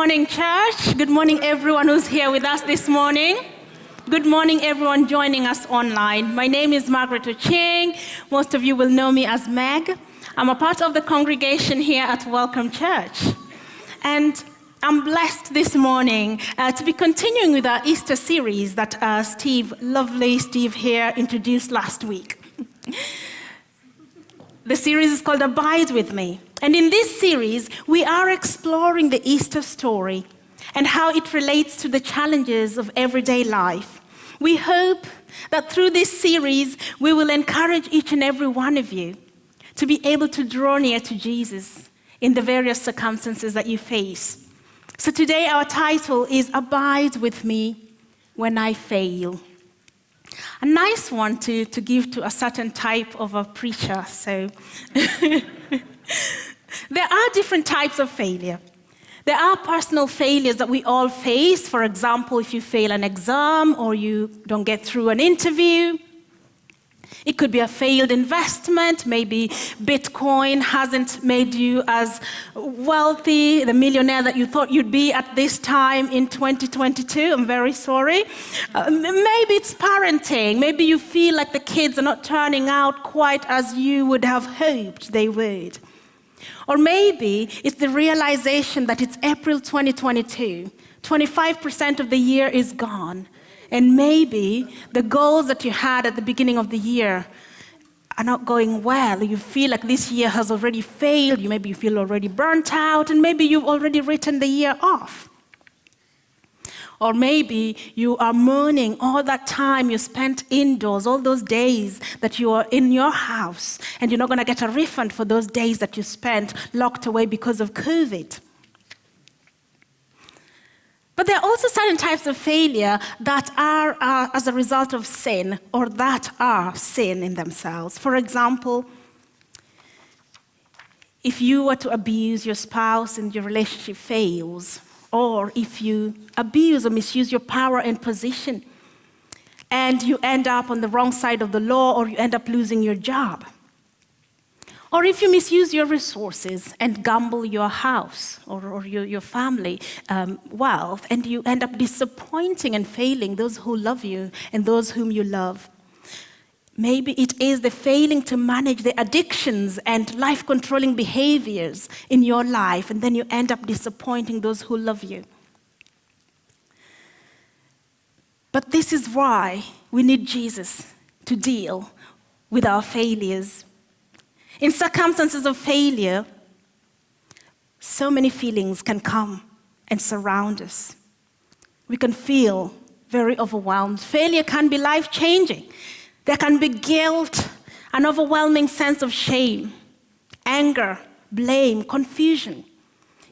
morning, church. Good morning, everyone who's here with us this morning. Good morning, everyone joining us online. My name is Margaret Ocheng. Most of you will know me as Meg. I'm a part of the congregation here at Welcome Church. And I'm blessed this morning to be continuing with our Easter series that lovely Steve here, introduced last week. The series is called Abide With Me. And in this series, we are exploring the Easter story and how it relates to the challenges of everyday life. We hope that through this series, we will encourage each and every one of you to be able to draw near to Jesus in the various circumstances that you face. So today, our title is Abide With Me When I Fail. A nice one to give to a certain type of a preacher. So there are different types of failure. There are personal failures that we all face. For example, if you fail an exam or you don't get through an interview. It could be a failed investment. Maybe Bitcoin hasn't made you as wealthy, the millionaire that you thought you'd be at this time in 2022. I'm very sorry. Maybe it's parenting. Maybe you feel like the kids are not turning out quite as you would have hoped they would. Or maybe it's the realization that it's April 2022. 25% of the year is gone. And maybe the goals that you had at the beginning of the year are not going well. You feel like this year has already failed. Maybe you feel already burnt out, and maybe you've already written the year off. Or maybe you are mourning all that time you spent indoors, all those days that you are in your house, and you're not going to get a refund for those days that you spent locked away because of COVID. But there are also certain types of failure that are as a result of sin, or that are sin in themselves. For example, if you were to abuse your spouse and your relationship fails, or if you abuse or misuse your power and position, and you end up on the wrong side of the law, or you end up losing your job. Or if you misuse your resources and gamble your house or your family wealth, and you end up disappointing and failing those who love you and those whom you love. Maybe it is the failing to manage the addictions and life-controlling behaviors in your life, and then you end up disappointing those who love you. But this is why we need Jesus to deal with our failures. In circumstances of failure, so many feelings can come and surround us. We can feel very overwhelmed. Failure can be life-changing. There can be guilt, an overwhelming sense of shame, anger, blame, confusion.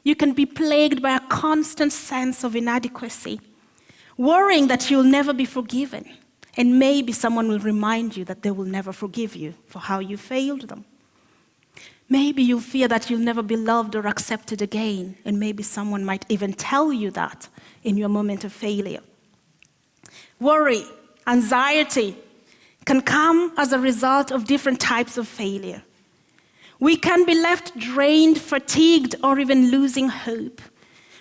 You can be plagued by a constant sense of inadequacy, worrying that you'll never be forgiven. And maybe someone will remind you that they will never forgive you for how you failed them. Maybe you fear that you'll never be loved or accepted again, and maybe someone might even tell you that in your moment of failure. Worry, anxiety can come as a result of different types of failure. We can be left drained, fatigued, or even losing hope.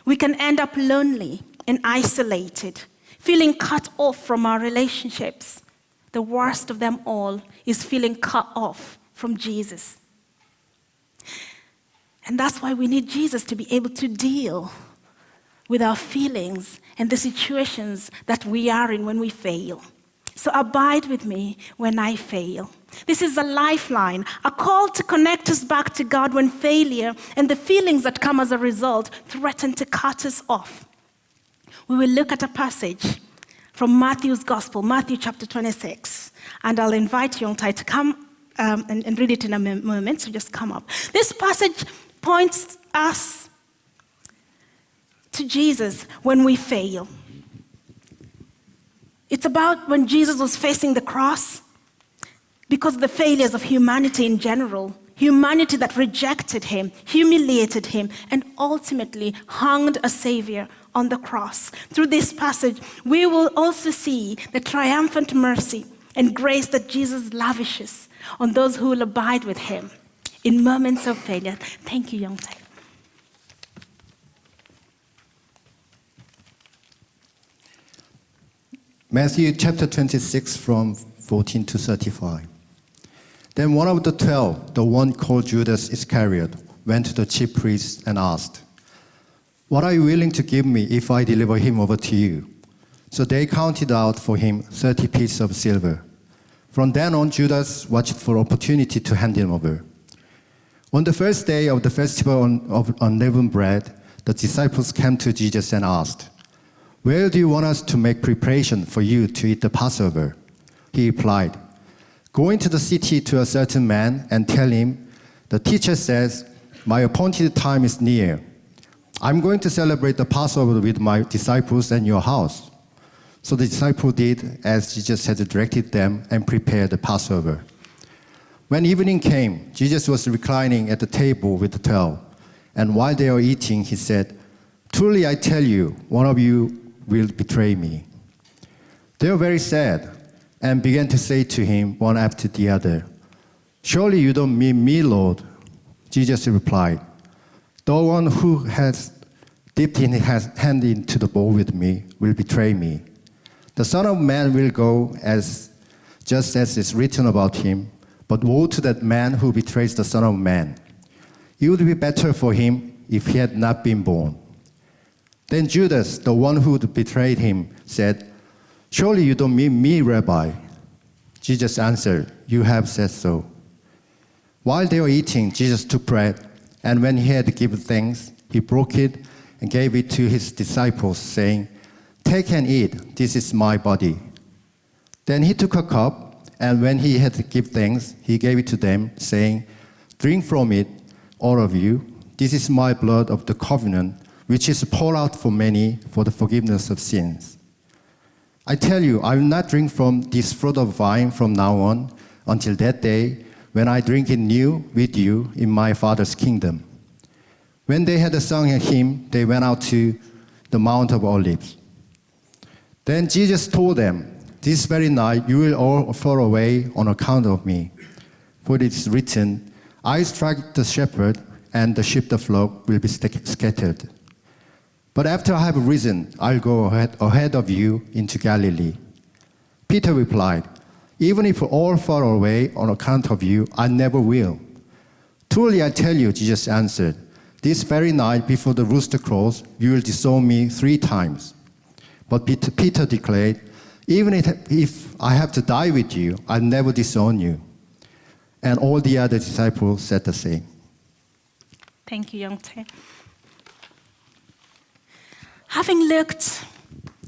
We can end up lonely and isolated, feeling cut off from our relationships. The worst of them all is feeling cut off from Jesus. And that's why we need Jesus to be able to deal with our feelings and the situations that we are in when we fail. So abide with me when I fail. This is a lifeline, a call to connect us back to God when failure and the feelings that come as a result threaten to cut us off. We will look at a passage from Matthew's Gospel, Mathew chapter 26. And I'll invite you, Untitled, to come and read it in a moment, so just come up. This passage points us to Jesus when we fail. It's about when Jesus was facing the cross, because of the failures of humanity in general, humanity that rejected him, humiliated him, and ultimately hung a Savior on the cross. Through this passage, we will also see the triumphant mercy and grace that Jesus lavishes on those who will abide with him in moments of failure. Thank you, young Tyler. Mathew chapter 26 from 14 to 35. Then one of the 12, the one called Judas Iscariot, went to the chief priests and asked, "What are you willing to give me if I deliver him over to you?" So they counted out for him 30 pieces of silver. From then on, Judas watched for opportunity to hand him over. On the first day of the festival of unleavened bread, the disciples came to Jesus and asked, "Where do you want us to make preparation for you to eat the Passover?" He replied, "Go into the city to a certain man and tell him, 'The teacher says, my appointed time is near. I'm going to celebrate the Passover with my disciples in your house.'" So the disciples did as Jesus had directed them and prepared the Passover. When evening came, Jesus was reclining at the table with the 12. And while they were eating, he said, "Truly I tell you, one of you will betray me." They were very sad and began to say to him one after the other, "Surely you don't mean me, Lord." Jesus replied, "The one who has dipped his hand into the bowl with me will betray me. The Son of Man will go just as is written about him, but woe to that man who betrays the Son of Man. It would be better for him if he had not been born." Then Judas, the one who betrayed him, said, "Surely you don't mean me, Rabbi." Jesus answered, "You have said so." While they were eating, Jesus took bread, and when he had given thanks, he broke it and gave it to his disciples, saying, "Take and eat, this is my body." Then he took a cup, and when he had given thanks, he gave it to them, saying, "Drink from it, all of you. This is my blood of the covenant, which is poured out for many for the forgiveness of sins. I tell you, I will not drink from this fruit of vine from now on until that day when I drink it new with you in my Father's kingdom." When they had sung a hymn, they went out to the Mount of Olives. Then Jesus told them, "This very night you will all fall away on account of me. For it is written, 'I strike the shepherd, and the sheep the flock will be scattered.' But after I have risen, I'll go ahead of you into Galilee." Peter replied, "Even if all fall away on account of you, I never will." "Truly I tell you," Jesus answered, "this very night before the rooster crows, you will disown me 3 times. But Peter declared, "Even if I have to die with you, I'll never disown you." And all the other disciples said the same. Thank you, Young Tae. Having looked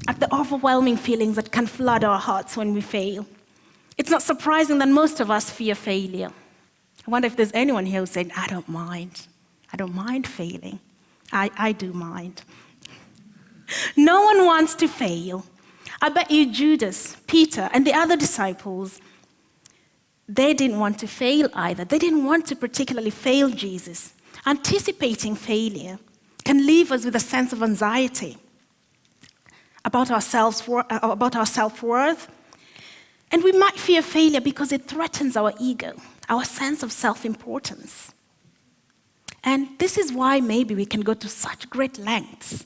at the overwhelming feelings that can flood our hearts when we fail, it's not surprising that most of us fear failure. I wonder if there's anyone here who's saying, "I don't mind. I don't mind failing." I do mind. No one wants to fail. I bet you Judas, Peter, and the other disciples, they didn't want to fail either. They didn't want to particularly fail Jesus. Anticipating failure can leave us with a sense of anxiety about our self-worth. And we might fear failure because it threatens our ego, our sense of self-importance. And this is why maybe we can go to such great lengths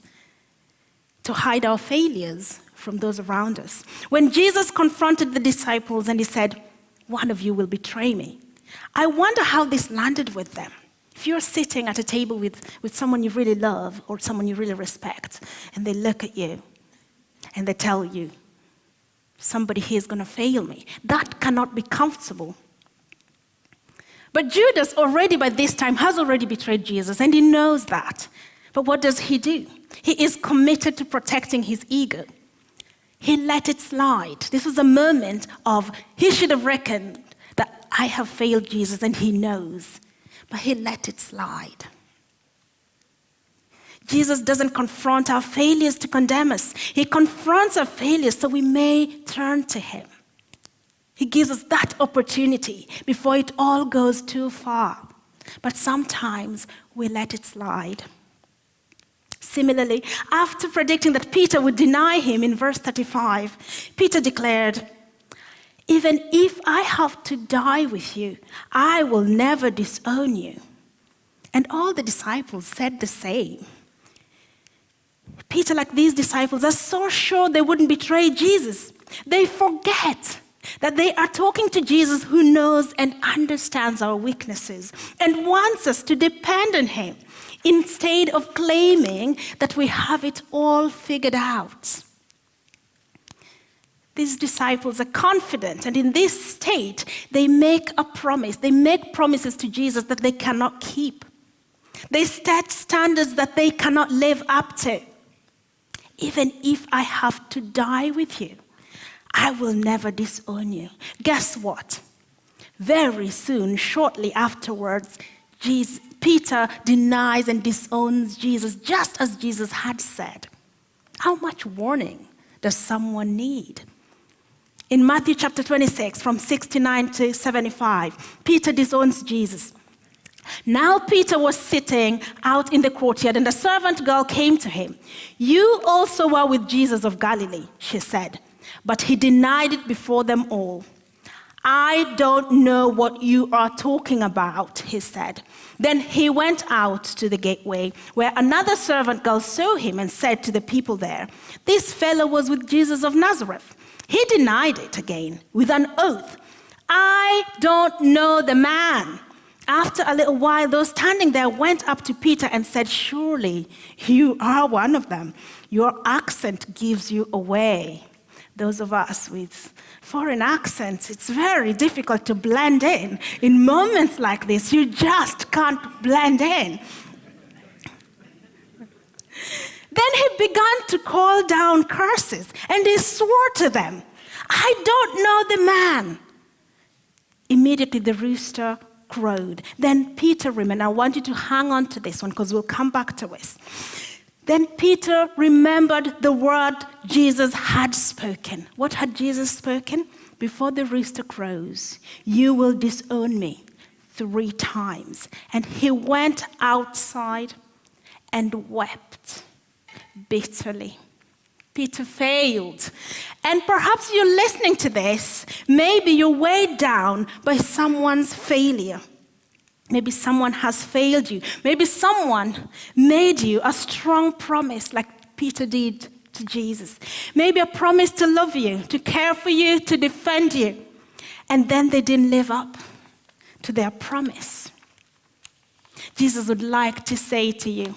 to hide our failures from those around us. When Jesus confronted the disciples and he said, "One of you will betray me," I wonder how this landed with them. If you're sitting at a table with someone you really love or someone you really respect, and they look at you and they tell you, "Somebody here is going to fail me," that cannot be comfortable. But Judas already by this time has already betrayed Jesus, and he knows that. But what does he do? He is committed to protecting his ego. He let it slide. This was a moment of, he should have reckoned that I have failed Jesus, and he knows. But he let it slide. Jesus doesn't confront our failures to condemn us. He confronts our failures so we may turn to him. He gives us that opportunity before it all goes too far. But sometimes we let it slide. Similarly, after predicting that Peter would deny him in verse 35, Peter declared, "Even if I have to die with you, I will never disown you." And all the disciples said the same. Peter, like these disciples, are so sure they wouldn't betray Jesus. They forget that they are talking to Jesus who knows and understands our weaknesses and wants us to depend on him instead of claiming that we have it all figured out. These disciples are confident, and in this state, they make a promise. They make promises to Jesus that they cannot keep. They set standards that they cannot live up to. Even if I have to die with you, I will never disown you. Guess what? Very soon, shortly afterwards, Peter denies and disowns Jesus, just as Jesus had said. How much warning does someone need? In Mathew chapter 26, from 69 to 75, Peter disowns Jesus. Now Peter was sitting out in the courtyard, and a servant girl came to him. "You also were with Jesus of Galilee," she said. But he denied it before them all. "I don't know what you are talking about," he said. Then he went out to the gateway, where another servant girl saw him and said to the people there, "This fellow was with Jesus of Nazareth." He denied it again with an oath. "I don't know the man." After a little while, those standing there went up to Peter and said, "Surely you are one of them. Your accent gives you away." Those of us with foreign accents, it's very difficult to blend in. In moments like this, you just can't blend in. Then he began to call down curses, and he swore to them, "I don't know the man." Immediately the rooster crowed. Then Peter remembered. I want you to hang on to this one because we'll come back to this. Then Peter remembered the word Jesus had spoken. What had Jesus spoken? "Before the rooster crows, you will disown me 3 times. And he went outside and wept bitterly. Peter failed. And perhaps you're listening to this. Maybe you're weighed down by someone's failure. Maybe someone has failed you. Maybe someone made you a strong promise like Peter did to Jesus. Maybe a promise to love you, to care for you, to defend you. And then they didn't live up to their promise. Jesus would like to say to you,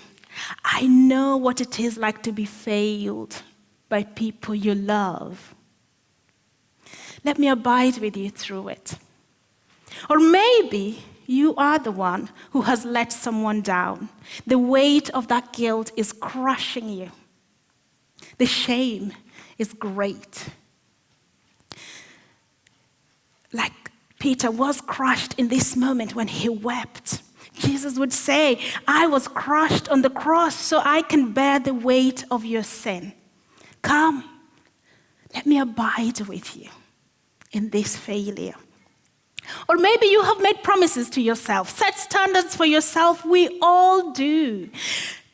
I know what it is like to be failed by people you love. Let me abide with you through it. Or maybe you are the one who has let someone down. The weight of that guilt is crushing you. The shame is great. Like Peter was crushed in this moment when he wept. Jesus would say, I was crushed on the cross so I can bear the weight of your sin. Come, let me abide with you in this failure. Or maybe you have made promises to yourself, set standards for yourself. We all do.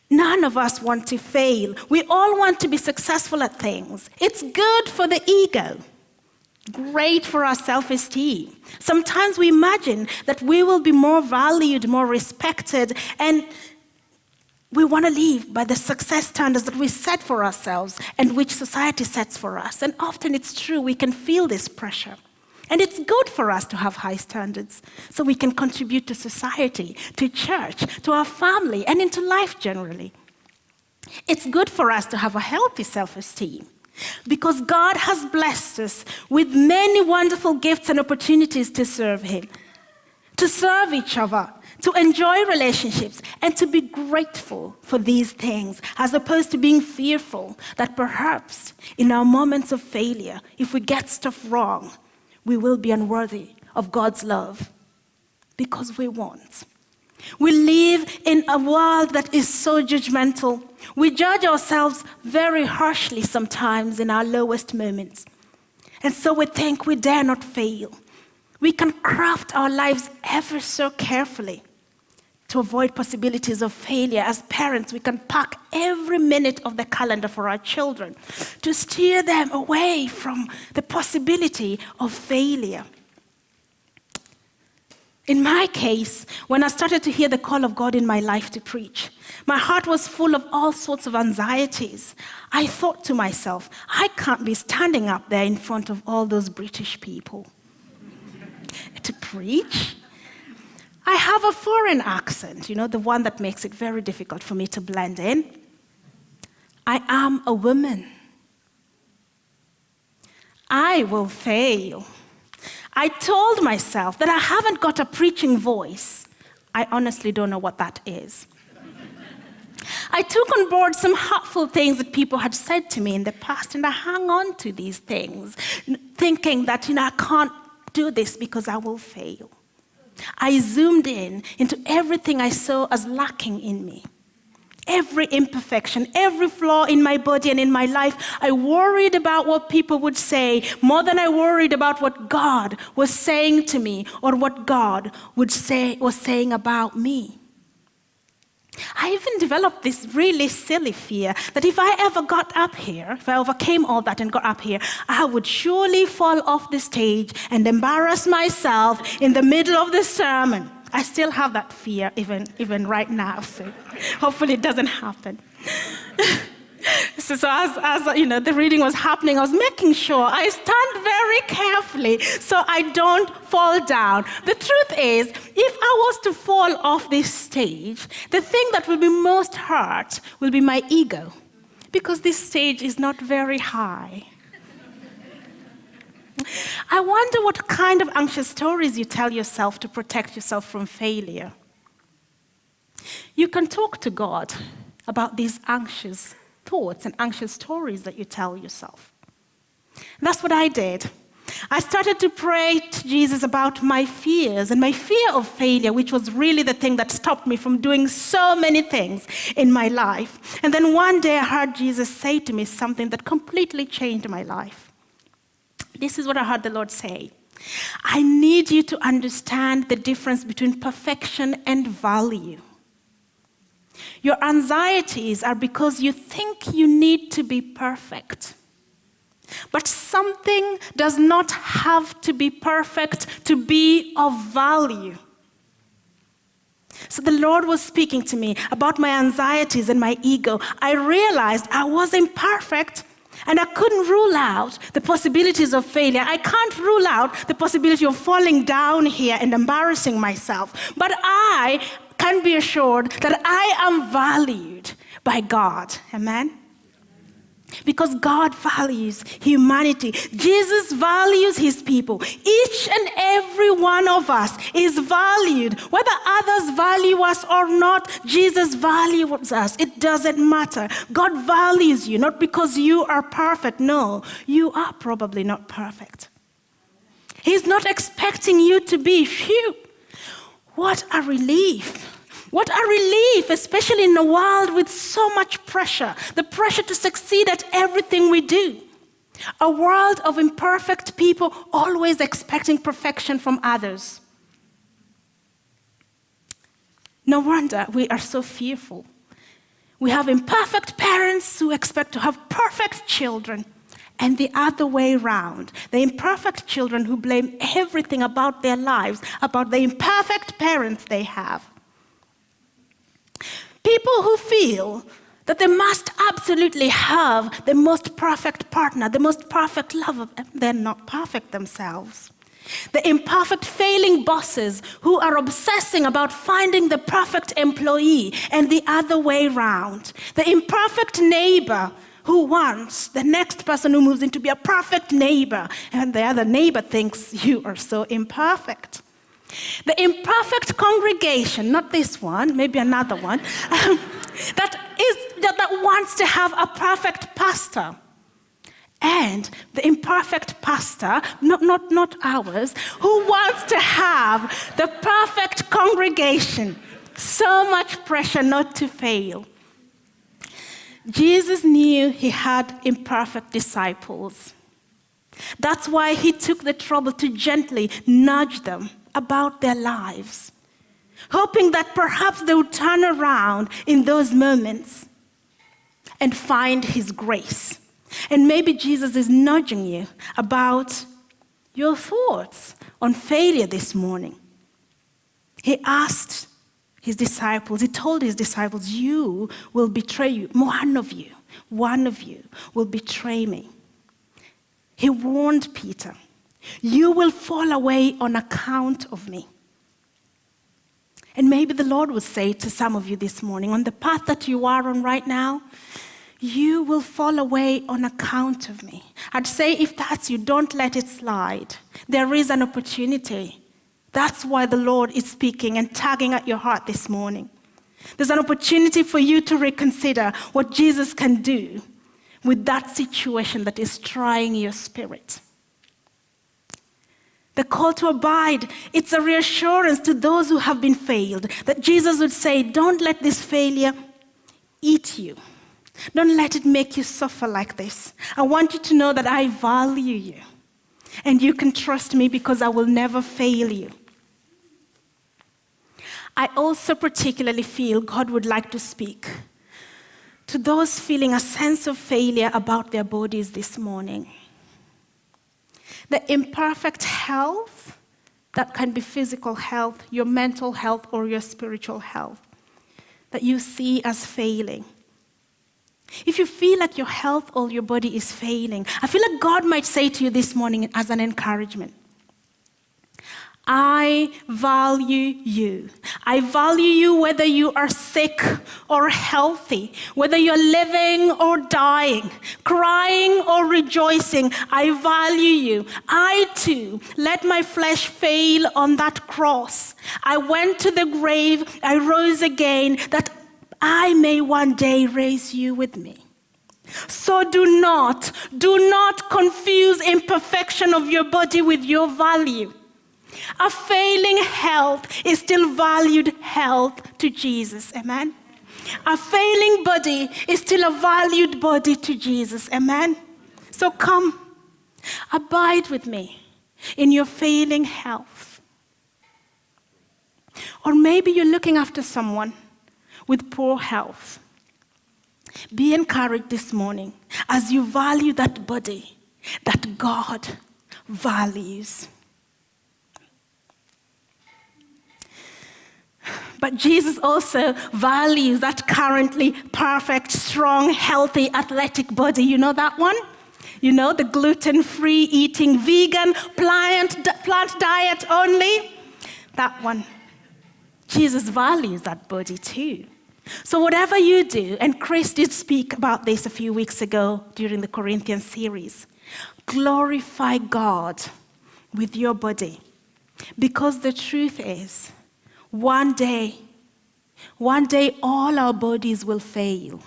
None of us want to fail. We all want to be successful at things. It's good for the ego. Great for our self-esteem. Sometimes we imagine that we will be more valued, more respected, and we want to live by the success standards that we set for ourselves and which society sets for us. And often it's true, we can feel this pressure. And it's good for us to have high standards so we can contribute to society, to church, to our family, and into life generally. It's good for us to have a healthy self-esteem because God has blessed us with many wonderful gifts and opportunities to serve Him, to serve each other, to enjoy relationships, and to be grateful for these things, as opposed to being fearful that perhaps in our moments of failure, if we get stuff wrong, we will be unworthy of God's love, because we won't. We live in a world that is so judgmental. We judge ourselves very harshly sometimes in our lowest moments. And so we think we dare not fail. We can craft our lives ever so carefully to avoid possibilities of failure. As parents, we can pack every minute of the calendar for our children to steer them away from the possibility of failure. In my case, when I started to hear the call of God in my life to preach, my heart was full of all sorts of anxieties. I thought to myself, I can't be standing up there in front of all those British people to preach. I have a foreign accent, the one that makes it very difficult for me to blend in. I am a woman. I will fail. I told myself that I haven't got a preaching voice. I honestly don't know what that is. I took on board some hurtful things that people had said to me in the past, and I hung on to these things, thinking that, I can't do this because I will fail. I zoomed in into everything I saw as lacking in me. Every imperfection, every flaw in my body and in my life, I worried about what people would say more than I worried about what God was saying to me or what God was saying about me. I even developed this really silly fear that if I ever got up here, if I overcame all that and got up here, I would surely fall off the stage and embarrass myself in the middle of the sermon. I still have that fear even right now, so hopefully it doesn't happen. So as the reading was happening, I was making sure I stand very carefully so I don't fall down. The truth is, if I was to fall off this stage, the thing that will be most hurt will be my ego, because this stage is not very high. I wonder what kind of anxious stories you tell yourself to protect yourself from failure. You can talk to God about these anxious thoughts and anxious stories that you tell yourself. That's what I did. I started to pray to Jesus about my fears and my fear of failure, which was really the thing that stopped me from doing so many things in my life. And then one day I heard Jesus say to me something that completely changed my life. This is what I heard the Lord say. I need you to understand the difference between perfection and value. Your anxieties are because you think you need to be perfect. But something does not have to be perfect to be of value. So the Lord was speaking to me about my anxieties and my ego. I realized I was imperfect, and I couldn't rule out the possibilities of failure. I can't rule out the possibility of falling down here and embarrassing myself. But I can be assured that I am valued by God. Amen? Because God values humanity. Jesus values his people. Each and every one of us is valued. Whether others value us or not, Jesus values us. It doesn't matter. God values you, not because you are perfect. No, you are probably not perfect. He's not expecting you to be. Phew, what a relief. What a relief, especially in a world with so much pressure, the pressure to succeed at everything we do. A world of imperfect people always expecting perfection from others. No wonder we are so fearful. We have imperfect parents who expect to have perfect children, and the other way around. The imperfect children who blame everything about their lives, about the imperfect parents they have. People who feel that they must absolutely have the most perfect partner, the most perfect lover, and they're not perfect themselves. The imperfect failing bosses who are obsessing about finding the perfect employee, and the other way around. The imperfect neighbor who wants the next person who moves in to be a perfect neighbor, and the other neighbor thinks you are so imperfect. The imperfect congregation, not this one, maybe another one, that wants to have a perfect pastor. And the imperfect pastor, not ours, who wants to have the perfect congregation. So much pressure not to fail. Jesus knew he had imperfect disciples. That's why he took the trouble to gently nudge them about their lives, hoping that perhaps they would turn around in those moments and find his grace. And maybe Jesus is nudging you about your thoughts on failure this morning. He asked his disciples, he told his disciples, you will betray you. One of you will betray me. He warned Peter, you will fall away on account of me. And maybe the Lord will say to some of you this morning, on the path that you are on right now, you will fall away on account of me. I'd say if that's you, don't let it slide. There is an opportunity. That's why the Lord is speaking and tugging at your heart this morning. There's an opportunity for you to reconsider what Jesus can do with that situation that is trying your spirit. The call to abide, it's a reassurance to those who have been failed, that Jesus would say, don't let this failure eat you. Don't let it make you suffer like this. I want you to know that I value you. And you can trust me because I will never fail you. I also particularly feel God would like to speak to those feeling a sense of failure about their bodies this morning. The imperfect health, that can be physical health, your mental health, or your spiritual health, that you see as failing. If you feel like your health or your body is failing, I feel like God might say to you this morning as an encouragement, I value you. I value you whether you are sick or healthy, whether you're living or dying, crying or rejoicing. I value you. I too let my flesh fail on that cross. I went to the grave, I rose again, that I may one day raise you with me. So do not confuse imperfection of your body with your value. A failing health is still valued health to Jesus, amen? A failing body is still a valued body to Jesus, amen? So come, abide with me in your failing health. Or maybe you're looking after someone with poor health. Be encouraged this morning as you value that body that God values. But Jesus also values that currently perfect, strong, healthy, athletic body. You know that one? You know, the gluten-free eating, vegan, plant diet only? That one. Jesus values that body too. So whatever you do, and Chris did speak about this a few weeks ago during the Corinthians series, glorify God with your body. Because the truth is, one day all our bodies will fail.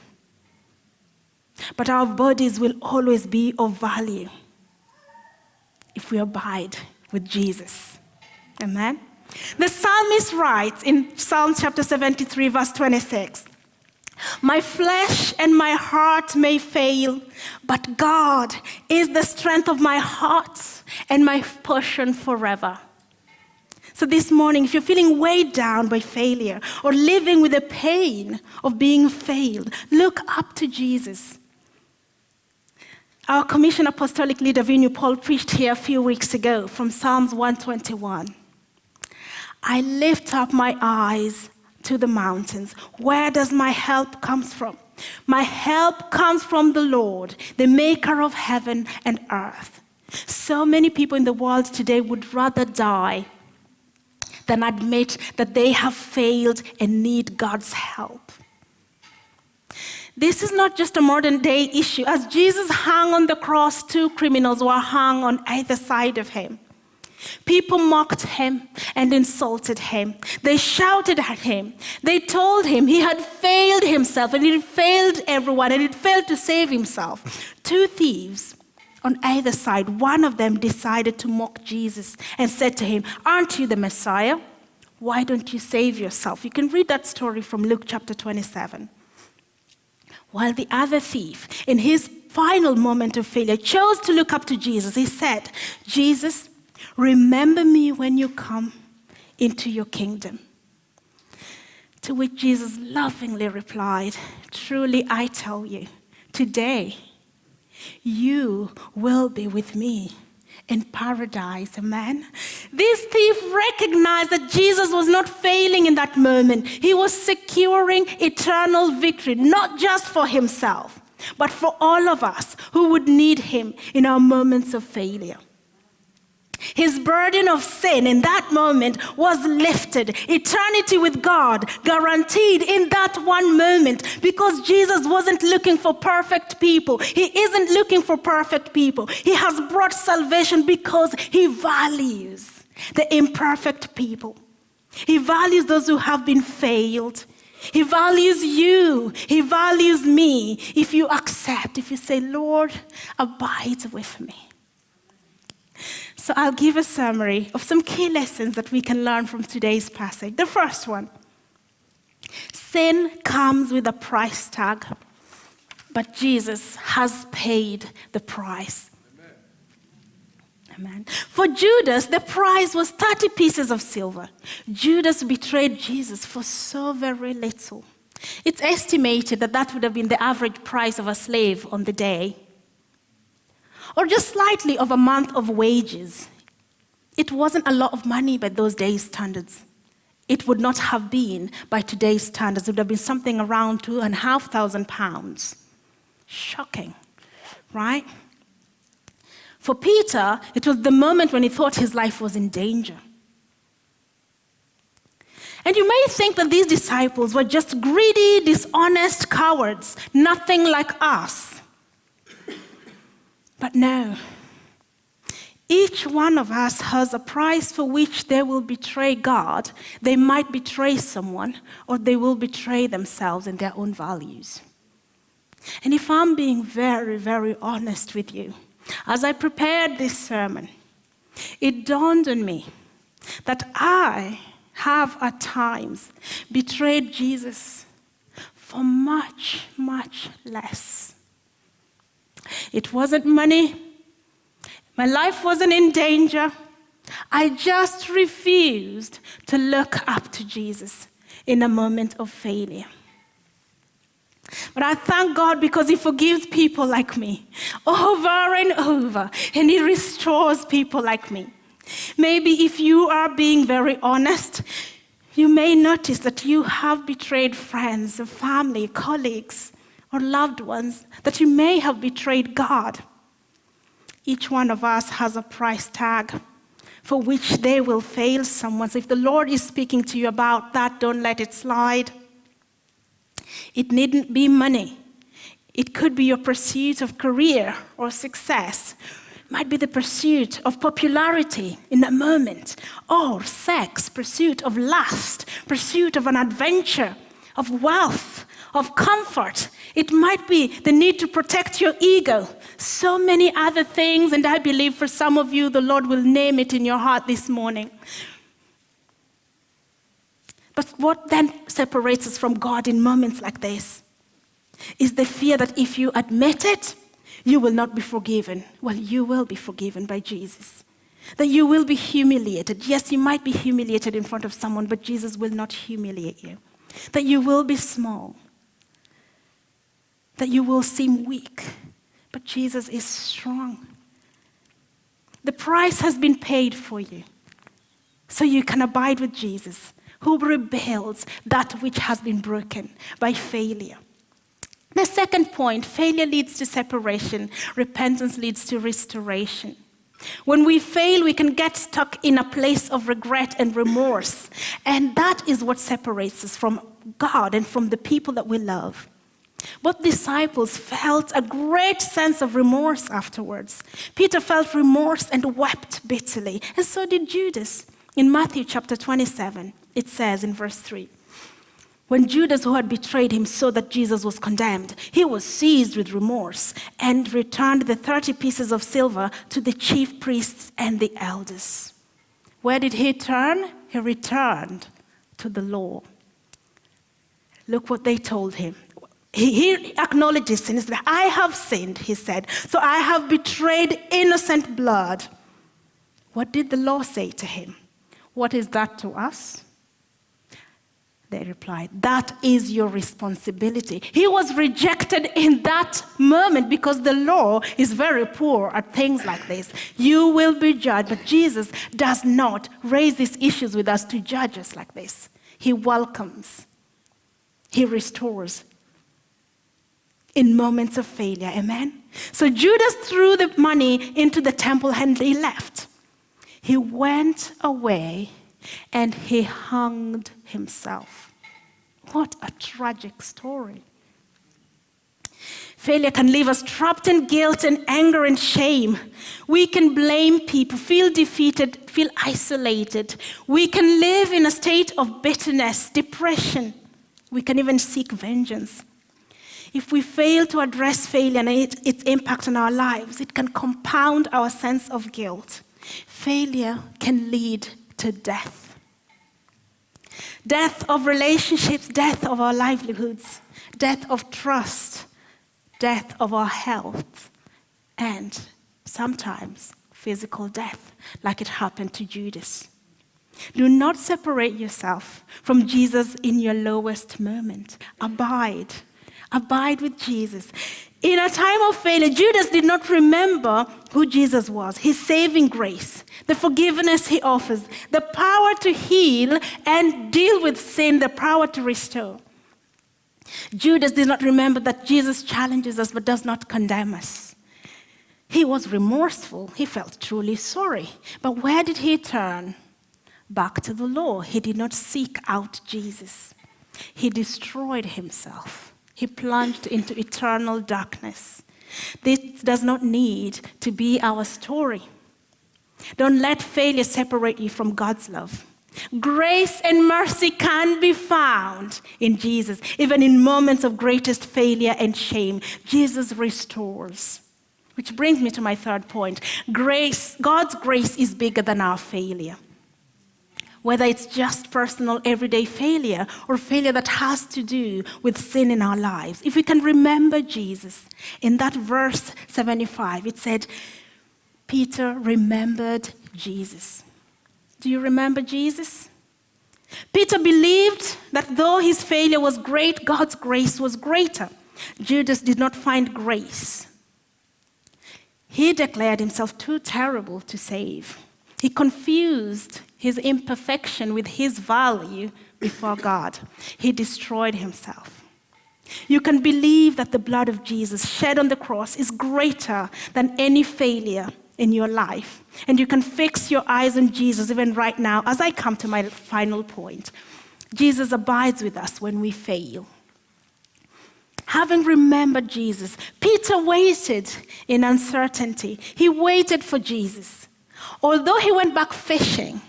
But our bodies will always be of value if we abide with Jesus. Amen? The psalmist writes in Psalm chapter 73, verse 26, my flesh and my heart may fail, but God is the strength of my heart and my portion forever. So this morning, if you're feeling weighed down by failure or living with the pain of being failed, look up to Jesus. Our commissioned apostolic leader, Vinny Paul, preached here a few weeks ago from Psalms 121. I lift up my eyes to the mountains. Where does my help come from? My help comes from the Lord, the maker of heaven and earth. So many people in the world today would rather die than admit that they have failed and need God's help. This is not just a modern day issue. As Jesus hung on the cross, two criminals were hung on either side of him. People mocked him and insulted him. They shouted at him. They told him he had failed himself and he had failed everyone and he had failed to save himself. Two thieves on either side, one of them decided to mock Jesus and said to him, aren't you the Messiah? Why don't you save yourself? You can read that story from Luke chapter 27. While the other thief, in his final moment of failure, chose to look up to Jesus, he said, Jesus, remember me when you come into your kingdom. To which Jesus lovingly replied, truly I tell you, today you will be with me in paradise. Amen. This thief recognized that Jesus was not failing in that moment. He was securing eternal victory, not just for himself, but for all of us who would need him in our moments of failure. His burden of sin in that moment was lifted. Eternity with God guaranteed in that one moment, because Jesus wasn't looking for perfect people. He isn't looking for perfect people. He has brought salvation because he values the imperfect people. He values those who have been failed. He values you. He values me. If you accept, if you say, Lord, abide with me. So I'll give a summary of some key lessons that we can learn from today's passage. The first one, sin comes with a price tag, but Jesus has paid the price. Amen. For Judas, the price was 30 pieces of silver. Judas betrayed Jesus for so very little. It's estimated that that would have been the average price of a slave on the day, or just slightly of a month of wages. It wasn't a lot of money by those days' standards. It would not have been by today's standards. It would have been something around £2,500. Shocking, right? For Peter, it was the moment when he thought his life was in danger. And you may think that these disciples were just greedy, dishonest cowards, nothing like us. But no, each one of us has a price for which they will betray God. They might betray someone, or they will betray themselves and their own values. And if I'm being very, very honest with you, as I prepared this sermon, it dawned on me that I have at times betrayed Jesus for much, much less. It wasn't money. My life wasn't in danger. I just refused to look up to Jesus in a moment of failure. But I thank God because he forgives people like me over and over, and he restores people like me. Maybe if you are being very honest, you may notice that you have betrayed friends, or family, colleagues, or loved ones, that you may have betrayed God. Each one of us has a price tag for which they will fail someone. So if the Lord is speaking to you about that, don't let it slide. It needn't be money. It could be your pursuit of career or success. It might be the pursuit of popularity in a moment, or sex, pursuit of lust, pursuit of an adventure, of wealth, of comfort. It might be the need to protect your ego. So many other things, and I believe for some of you, the Lord will name it in your heart this morning. But what then separates us from God in moments like this is the fear that if you admit it, you will not be forgiven. Well, you will be forgiven by Jesus. That you will be humiliated. Yes, you might be humiliated in front of someone, but Jesus will not humiliate you. That you will be small. That you will seem weak, but Jesus is strong. The price has been paid for you, so you can abide with Jesus, who rebuilds that which has been broken by failure. The second point, failure leads to separation. Repentance leads to restoration. When we fail, we can get stuck in a place of regret and remorse, and that is what separates us from God and from the people that we love. Both disciples felt a great sense of remorse afterwards. Peter felt remorse and wept bitterly, and so did Judas. In Mathew chapter 27, it says in verse 3, when Judas, who had betrayed him, saw that Jesus was condemned, he was seized with remorse and returned the 30 pieces of silver to the chief priests and the elders. Where did he turn? He returned to the law. Look what they told him. He acknowledges sin. He said, I have sinned, he said, so I have betrayed innocent blood. What did the law say to him? What is that to us? They replied, that is your responsibility. He was rejected in that moment because the law is very poor at things like this. You will be judged, but Jesus does not raise these issues with us to judge us like this. He welcomes. He restores in moments of failure. Amen? So Judas threw the money into the temple and he left. He went away and he hanged himself. What a tragic story. Failure can leave us trapped in guilt and anger and shame. We can blame people, feel defeated, feel isolated. We can live in a state of bitterness, depression. We can even seek vengeance. If we fail to address failure and its impact on our lives, it can compound our sense of guilt. Failure can lead to death. Death of relationships, death of our livelihoods, death of trust, death of our health, and sometimes physical death, like it happened to Judas. Do not separate yourself from Jesus in your lowest moment. Abide. Abide with Jesus. In a time of failure, Judas did not remember who Jesus was, his saving grace, the forgiveness he offers, the power to heal and deal with sin, the power to restore. Judas did not remember that Jesus challenges us but does not condemn us. He was remorseful. He felt truly sorry. But where did he turn? Back to the law. He did not seek out Jesus. He destroyed himself. He plunged into eternal darkness. This does not need to be our story. Don't let failure separate you from God's love. Grace and mercy can be found in Jesus. Even in moments of greatest failure and shame, Jesus restores. Which brings me to my third point. God's grace is bigger than our failure. Whether it's just personal, everyday failure or failure that has to do with sin in our lives. If we can remember Jesus, in that verse 75, it said, Peter remembered Jesus. Do you remember Jesus? Peter believed that though his failure was great, God's grace was greater. Judas did not find grace. He declared himself too terrible to save. He confused his imperfection with his value before God. He destroyed himself. You can believe that the blood of Jesus shed on the cross is greater than any failure in your life. And you can fix your eyes on Jesus even right now as I come to my final point. Jesus abides with us when we fail. Having remembered Jesus, Peter waited in uncertainty. He waited for Jesus. Although he went back fishing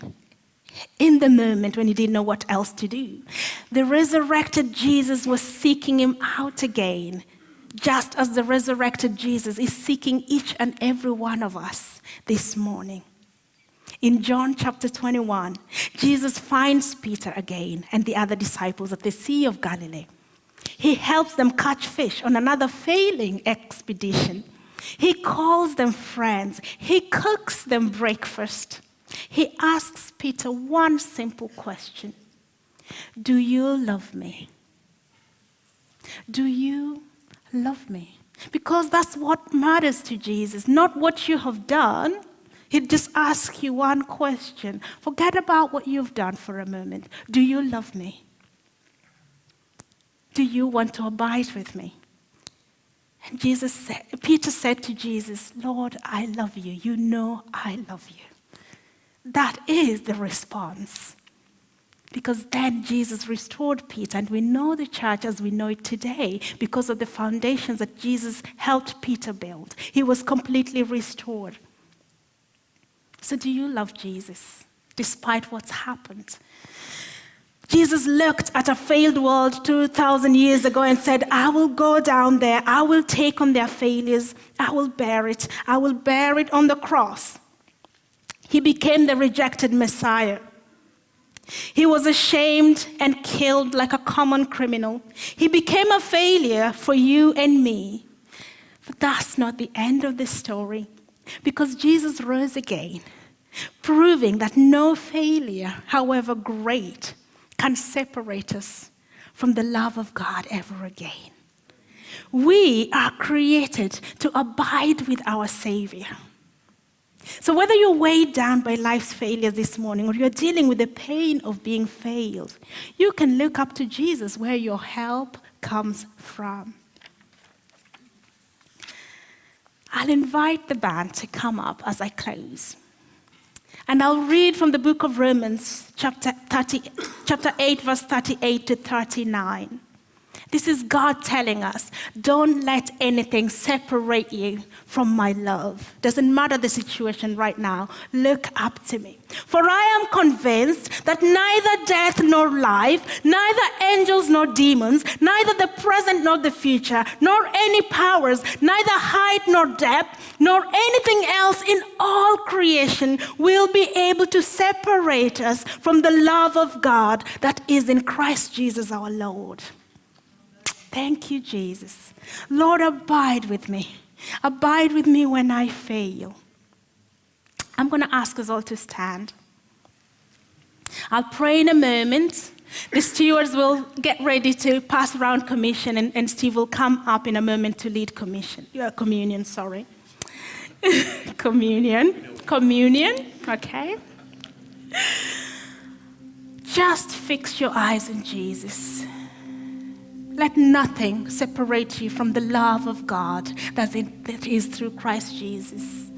in the moment when he didn't know what else to do, the resurrected Jesus was seeking him out again, just as the resurrected Jesus is seeking each and every one of us this morning. In John chapter 21, Jesus finds Peter again and the other disciples at the Sea of Galilee. He helps them catch fish on another failing expedition. He calls them friends. He cooks them breakfast. He asks Peter one simple question. Do you love me? Do you love me? Because that's what matters to Jesus, not what you have done. He just asks you one question. Forget about what you've done for a moment. Do you love me? Do you want to abide with me? And Peter said to Jesus, Lord, I love you. You know I love you. That is the response. Because then Jesus restored Peter, and we know the church as we know it today because of the foundations that Jesus helped Peter build. He was completely restored. So do you love Jesus despite what's happened? Jesus looked at a failed world 2,000 years ago and said, I will go down there. I will take on their failures. I will bear it. I will bear it on the cross. He became the rejected Messiah. He was ashamed and killed like a common criminal. He became a failure for you and me. But that's not the end of the story, because Jesus rose again, proving that no failure, however great, can separate us from the love of God ever again. We are created to abide with our Savior. So whether you're weighed down by life's failures this morning or you're dealing with the pain of being failed, you can look up to Jesus where your help comes from. I'll invite the band to come up as I close. And I'll read from the book of Romans, chapter 8, verse 38 to 39. This is God telling us, don't let anything separate you from my love. Doesn't matter the situation right now, look up to me. For I am convinced that neither death nor life, neither angels nor demons, neither the present nor the future, nor any powers, neither height nor depth, nor anything else in all creation will be able to separate us from the love of God that is in Christ Jesus our Lord. Thank you, Jesus. Lord, abide with me. Abide with me when I fail. I'm going to ask us all to stand. I'll pray in a moment. The stewards will get ready to pass around commission, and Steve will come up in a moment to lead communion. Communion, okay? Just fix your eyes on Jesus. Let nothing separate you from the love of God that is through Christ Jesus.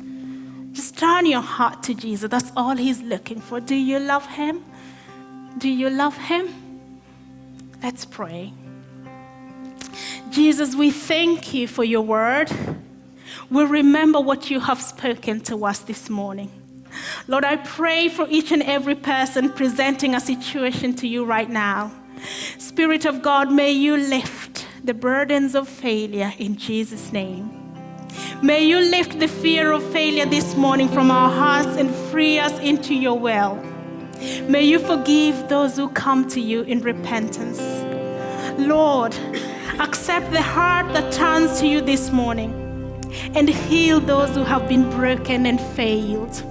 Just turn your heart to Jesus. That's all he's looking for. Do you love him? Do you love him? Let's pray. Jesus, we thank you for your word. We remember what you have spoken to us this morning. Lord, I pray for each and every person presenting a situation to you right now. Spirit of God, may you lift the burdens of failure in Jesus' name. May you lift the fear of failure this morning from our hearts and free us into your will. May you forgive those who come to you in repentance. Lord, accept the heart that turns to you this morning and heal those who have been broken and failed.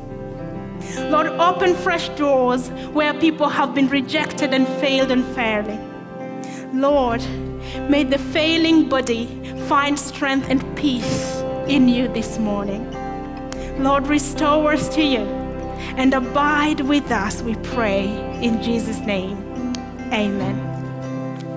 Lord, open fresh doors where people have been rejected and failed unfairly. Lord, may the failing body find strength and peace in you this morning. Lord, restore us to you and abide with us, we pray in Jesus' name. Amen.